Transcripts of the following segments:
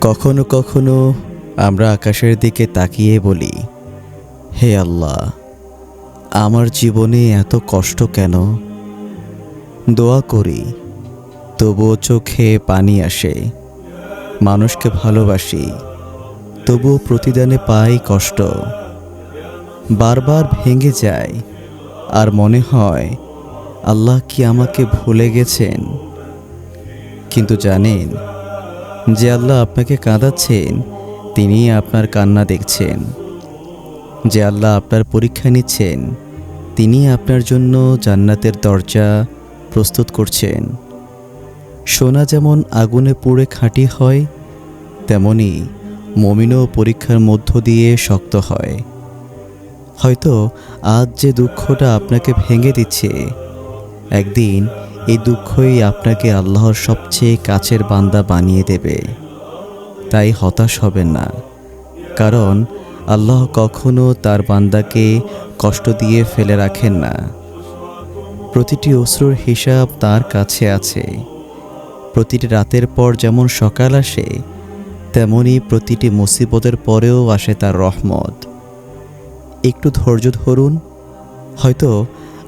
কখনো কখনো আমরা আকাশের দিকে তাকিয়ে বলি, হে আল্লাহ, আমার জীবনে এত কষ্ট কেন? দোয়া করি, তবুও চোখে পানি আসে। মানুষকে ভালোবাসি, তবুও প্রতিদানে পাই কষ্ট। বারবার ভেঙে যায়, আর মনে হয় আল্লাহ কি আমাকে ভুলে গেছেন? কিন্তু জানেন, যে আল্লাহ আপনাকে কাঁদাচ্ছেন, তিনিই আপনার কান্না দেখছেন। যে আল্লাহ আপনার পরীক্ষা নিচ্ছেন, তিনি আপনার জন্য জান্নাতের দরজা প্রস্তুত করছেন। সোনা যেমন আগুনে পুড়ে খাঁটি হয়, তেমনি মুমিনও পরীক্ষার মধ্য দিয়ে শক্ত হয়। হয়তো আজ যে দুঃখটা আপনাকে ভেঙে দিচ্ছে, একদিন এই দুঃখই আপনাকে আল্লাহর সবচেয়ে কাছের বান্দা বানিয়ে দেবে। তাই হতাশ হবেন না, কারণ আল্লাহ কখনো তার বান্দাকে কষ্ট দিয়ে ফেলে রাখেন না। প্রতিটি অশ্রুর হিসাব তার কাছে আছে। প্রতিটি রাতের পর যেমন সকাল আসে, তেমনি প্রতিটি মুসিবতের পরেও আসে তার রহমত। একটু ধৈর্য ধরুন, হয়তো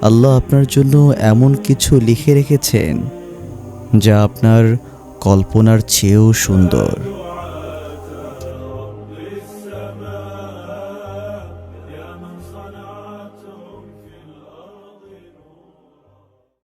আল্লাহ আপনার জন্য এমন কিছু লিখে রেখেছেন যা আপনার কল্পনার চেয়েও সুন্দর।